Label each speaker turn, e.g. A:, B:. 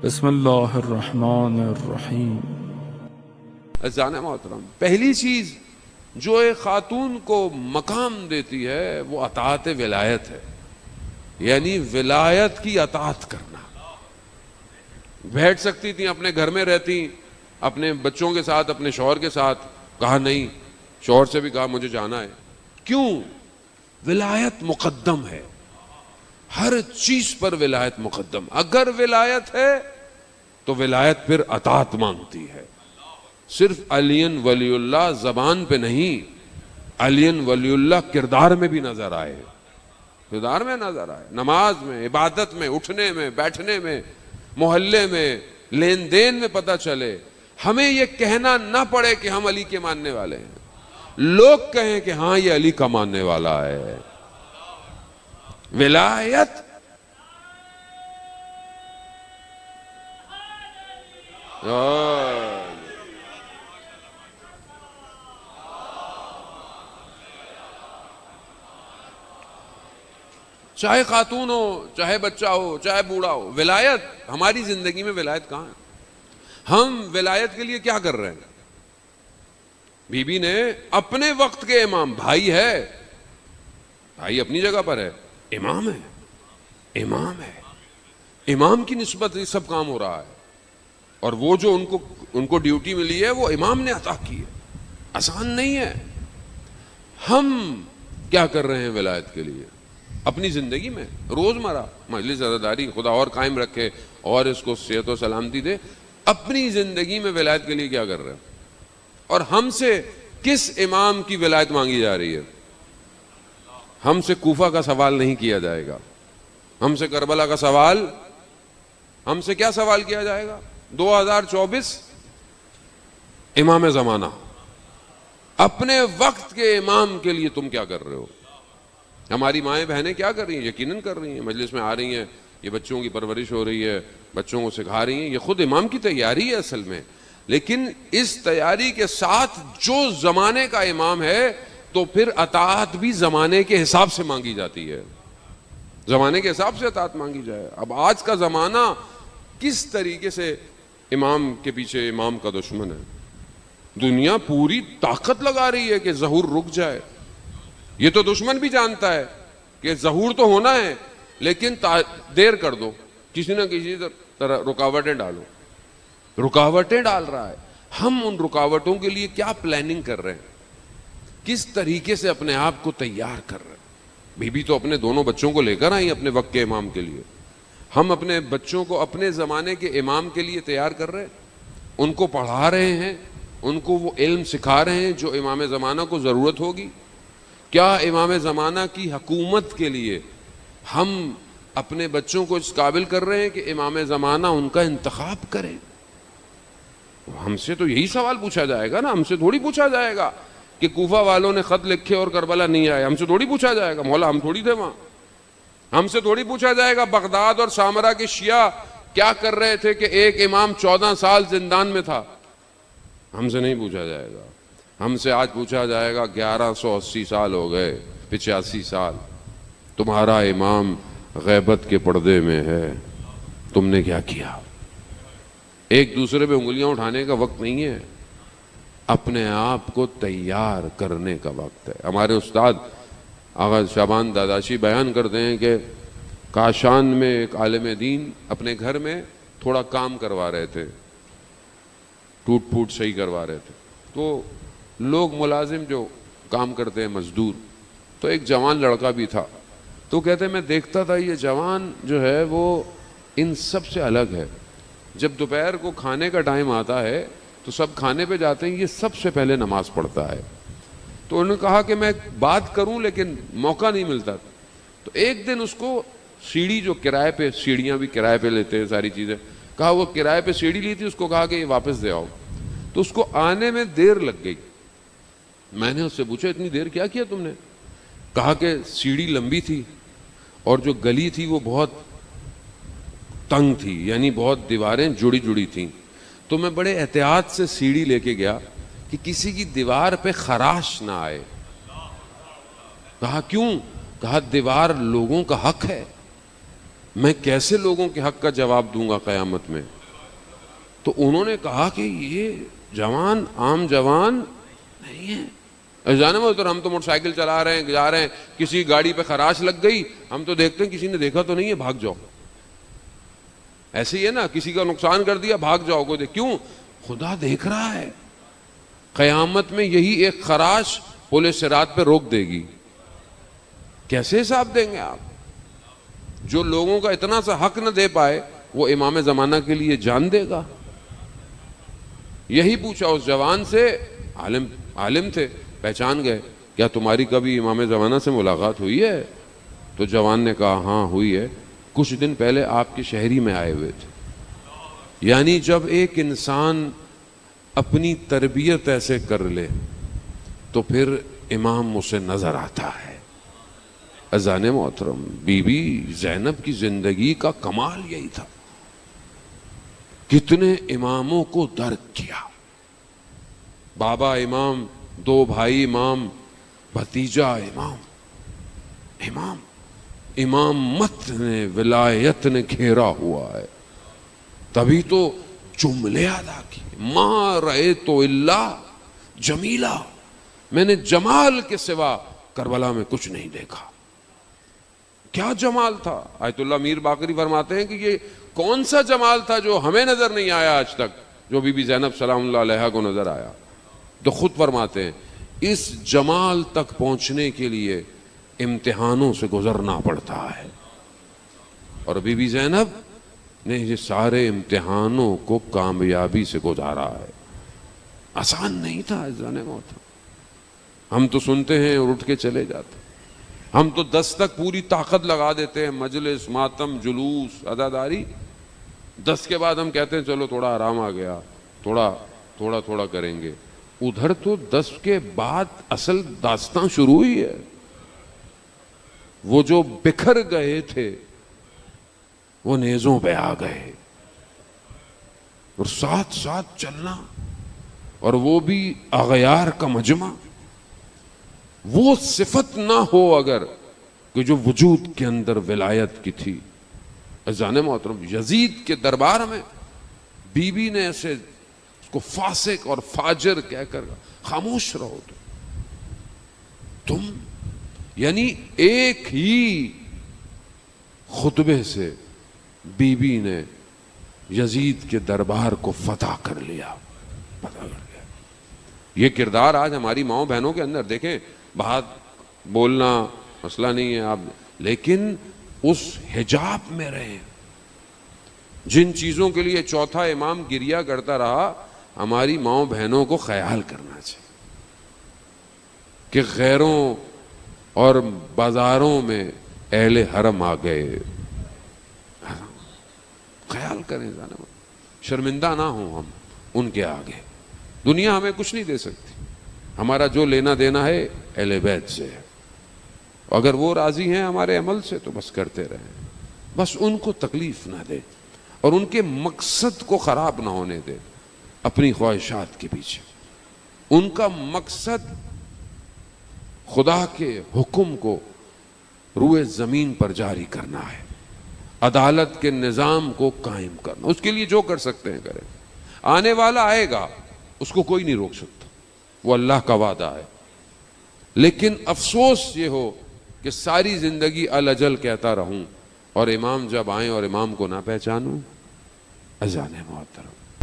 A: بسم اللہ الرحمن الرحیم۔
B: عزیزان محترم، پہلی چیز جو ایک خاتون کو مقام دیتی ہے وہ اطاعت ولایت ہے، یعنی ولایت کی اطاعت کرنا۔ بیٹھ سکتی تھیں، اپنے گھر میں رہتی، اپنے بچوں کے ساتھ، اپنے شوہر کے ساتھ، کہا نہیں، شوہر سے بھی کہا مجھے جانا ہے۔ کیوں؟ ولایت مقدم ہے، ہر چیز پر ولایت مقدم۔ اگر ولایت ہے تو ولایت پھر اطاعت مانگتی ہے۔ صرف علی ولی اللہ زبان پہ نہیں، علی ولی اللہ کردار میں بھی نظر آئے، کردار میں نظر آئے، نماز میں، عبادت میں، اٹھنے میں، بیٹھنے میں، محلے میں، لین دین میں پتہ چلے۔ ہمیں یہ کہنا نہ پڑے کہ ہم علی کے ماننے والے ہیں، لوگ کہیں کہ ہاں یہ علی کا ماننے والا ہے۔ ولایت چاہے خاتون ہو، چاہے بچہ ہو، چاہے بوڑھا ہو، ولایت ہماری زندگی میں ولایت کہاں ہے؟ ہم ولایت کے لیے کیا کر رہے ہیں؟ بی بی نے اپنے وقت کے امام، بھائی ہے، بھائی اپنی جگہ پر ہے، امام ہے، امام ہے، امام کی نسبت یہ سب کام ہو رہا ہے، اور وہ جو ان کو ڈیوٹی ملی ہے وہ امام نے عطا کی ہے، آسان نہیں ہے۔ ہم کیا کر رہے ہیں ولایت کے لیے اپنی زندگی میں؟ روزمرہ مجلس عزاداری خدا اور قائم رکھے اور اس کو صحت و سلامتی دے، اپنی زندگی میں ولایت کے لیے کیا کر رہے ہیں؟ اور ہم سے کس امام کی ولایت مانگی جا رہی ہے؟ ہم سے کوفہ کا سوال نہیں کیا جائے گا، ہم سے کربلا کا سوال، ہم سے کیا سوال کیا جائے گا؟ 2024 امام زمانہ، اپنے وقت کے امام کے لیے تم کیا کر رہے ہو؟ ہماری مائیں بہنیں کیا کر رہی ہیں؟ یقیناً کر رہی ہیں، مجلس میں آ رہی ہیں، یہ بچوں کی پرورش ہو رہی ہے، بچوں کو سکھا رہی ہیں، یہ خود امام کی تیاری ہے اصل میں۔ لیکن اس تیاری کے ساتھ جو زمانے کا امام ہے تو پھر اطاعت بھی زمانے کے حساب سے مانگی جاتی ہے، زمانے کے حساب سے اطاعت مانگی جائے۔ اب آج کا زمانہ کس طریقے سے امام کے پیچھے امام کا دشمن ہے، دنیا پوری طاقت لگا رہی ہے کہ ظہور رک جائے۔ یہ تو دشمن بھی جانتا ہے کہ ظہور تو ہونا ہے لیکن دیر کر دو، کسی نہ کسی طرح رکاوٹیں ڈالو، رکاوٹیں ڈال رہا ہے۔ ہم ان رکاوٹوں کے لیے کیا پلاننگ کر رہے ہیں؟ کس طریقے سے اپنے آپ کو تیار کر رہے ہیں؟ بی بی تو اپنے دونوں بچوں کو لے کر آئی اپنے وقت کے امام کے لیے، ہم اپنے بچوں کو اپنے زمانے کے امام کے لیے تیار کر رہے ہیں، ان کو پڑھا رہے ہیں، ان کو وہ علم سکھا رہے ہیں جو امام زمانہ کو ضرورت ہوگی۔ کیا امام زمانہ کی حکومت کے لیے ہم اپنے بچوں کو اس قابل کر رہے ہیں کہ امام زمانہ ان کا انتخاب کریں؟ ہم سے تو یہی سوال پوچھا جائے گا نا، ہم سے تھوڑی پوچھا جائے گا کہ کوفہ والوں نے خط لکھے اور کربلا نہیں آئے، ہم سے تھوڑی پوچھا جائے گا، مولا ہم تھوڑی تھے وہاں۔ ہم سے تھوڑی پوچھا جائے گا بغداد اور سامرا کے شیعہ کیا کر رہے تھے کہ ایک امام 14 سال زندان میں تھا، ہم سے نہیں پوچھا جائے گا۔ ہم سے آج پوچھا جائے گا 1180 سال ہو گئے، 85 سال، تمہارا امام غیبت کے پردے میں ہے، تم نے کیا کیا؟ ایک دوسرے پہ انگلیاں اٹھانے کا وقت نہیں ہے، اپنے آپ کو تیار کرنے کا وقت ہے۔ ہمارے استاد آغا شعبان داداشی بیان کرتے ہیں کہ کاشان میں ایک عالم دین اپنے گھر میں تھوڑا کام کروا رہے تھے، ٹوٹ پھوٹ صحیح کروا رہے تھے، تو لوگ ملازم جو کام کرتے ہیں مزدور، تو ایک جوان لڑکا بھی تھا، تو کہتے ہیں میں دیکھتا تھا یہ جوان جو ہے وہ ان سب سے الگ ہے، جب دوپہر کو کھانے کا ٹائم آتا ہے تو سب کھانے پہ جاتے ہیں، یہ سب سے پہلے نماز پڑھتا ہے۔ تو انہوں نے کہا کہ میں بات کروں لیکن موقع نہیں ملتا، تو ایک دن اس کو سیڑھی جو کرائے پہ، سیڑھیاں بھی کرائے پہ لیتے ہیں ساری چیزیں، کہا وہ کرائے پہ سیڑھی لی تھی، اس کو کہا کہ یہ واپس دے آؤ، تو اس کو آنے میں دیر لگ گئی۔ میں نے اس سے پوچھا اتنی دیر کیا کیا تم نے؟ کہا کہ سیڑھی لمبی تھی اور جو گلی تھی وہ بہت تنگ تھی، یعنی بہت دیواریں جڑی جڑی تھیں، تو میں بڑے احتیاط سے سیڑھی لے کے گیا کہ کسی کی دیوار پہ خراش نہ آئے۔ کہا کیوں؟ کہا دیوار لوگوں کا حق ہے، میں کیسے لوگوں کے حق کا جواب دوں گا قیامت میں؟ تو انہوں نے کہا کہ یہ جوان عام جوان نہیں ہے. جانے میں ہم تو موٹر سائیکل چلا رہے ہیں، جا رہے ہیں، کسی گاڑی پہ خراش لگ گئی، ہم تو دیکھتے ہیں کسی نے دیکھا تو نہیں ہے، بھاگ جاؤ. ایسے ہی ہے نا، کسی کا نقصان کر دیا، بھاگ جاؤ. کو کیوں؟ خدا دیکھ رہا ہے. قیامت میں یہی ایک خراش پل صراط پہ روک دے گی. کیسے حساب دیں گے آپ؟ جو لوگوں کا اتنا سا حق نہ دے پائے وہ امام زمانہ کے لیے جان دے گا. یہی پوچھا اس جوان سے، عالم تھے، پہچان گئے، کیا تمہاری کبھی امام زمانہ سے ملاقات ہوئی ہے؟ تو جوان نے کہا ہاں ہوئی ہے، کچھ دن پہلے آپ کے شہری میں آئے ہوئے تھے. یعنی جب ایک انسان اپنی تربیت ایسے کر لے تو پھر امام اسے نظر آتا ہے. اذان محترم، بی بی زینب کی زندگی کا کمال یہی تھا. کتنے اماموں کو درک کیا، بابا امام، دو بھائی امام، بھتیجا امام. امامت نے، ولایت نے گھیرا ہوا ہے. تبھی تو جملے ادا کیے، ما رأیت الا جمیلا، میں نے جمال کے سوا کربلا میں کچھ نہیں دیکھا. کیا جمال تھا؟ آیت اللہ میر باقری فرماتے ہیں کہ یہ کون سا جمال تھا جو ہمیں نظر نہیں آیا آج تک، جو بی بی زینب سلام اللہ علیہا کو نظر آیا. تو خود فرماتے ہیں اس جمال تک پہنچنے کے لیے امتحانوں سے گزرنا پڑتا ہے، اور بی بی زینب نے یہ سارے امتحانوں کو کامیابی سے گزارا ہے. آسان نہیں تھا عزیزان محترم. ہم تو سنتے ہیں اور اٹھ کے چلے جاتے ہیں. ہم تو 10 تک پوری طاقت لگا دیتے ہیں، مجلس، ماتم، جلوس، عزاداری. 10 کے بعد ہم کہتے ہیں چلو تھوڑا آرام آ گیا، تھوڑا کریں گے. ادھر تو 10 کے بعد اصل داستان شروع ہوئی ہے. وہ جو بکھر گئے تھے وہ نیزوں پہ آ گئے، اور ساتھ ساتھ چلنا، اور وہ بھی اغیار کا مجمع. وہ صفت نہ ہو اگر کہ جو وجود کے اندر ولایت کی تھی. عزیزان محترم، یزید کے دربار میں بی بی نے ایسے اس کو فاسق اور فاجر کہہ کر خاموش رہو تم. یعنی ایک ہی خطبے سے بی بی نے یزید کے دربار کو فتح کر لیا. یہ کردار آج ہماری ماؤں بہنوں کے اندر دیکھیں. بات بولنا مسئلہ نہیں ہے آپ، لیکن اس حجاب میں رہیں. جن چیزوں کے لیے چوتھا امام گریا کرتا رہا، ہماری ماؤں بہنوں کو خیال کرنا چاہیے کہ غیروں اور بازاروں میں اہل حرم آ گئے. خیال کریں، شرمندہ نہ ہوں ہم ان کے آگے. دنیا ہمیں کچھ نہیں دے سکتی. ہمارا جو لینا دینا ہے اہل بیت سے ہے. اگر وہ راضی ہیں ہمارے عمل سے تو بس کرتے رہیں. بس ان کو تکلیف نہ دے اور ان کے مقصد کو خراب نہ ہونے دے اپنی خواہشات کے پیچھے. ان کا مقصد خدا کے حکم کو روئے زمین پر جاری کرنا ہے، عدالت کے نظام کو قائم کرنا. اس کے لیے جو کر سکتے ہیں کریں. آنے والا آئے گا، اس کو کوئی نہیں روک سکتا، وہ اللہ کا وعدہ ہے. لیکن افسوس یہ ہو کہ ساری زندگی الاجل کہتا رہوں اور امام جب آئیں اور امام کو نہ پہچانوں. اذان محترم.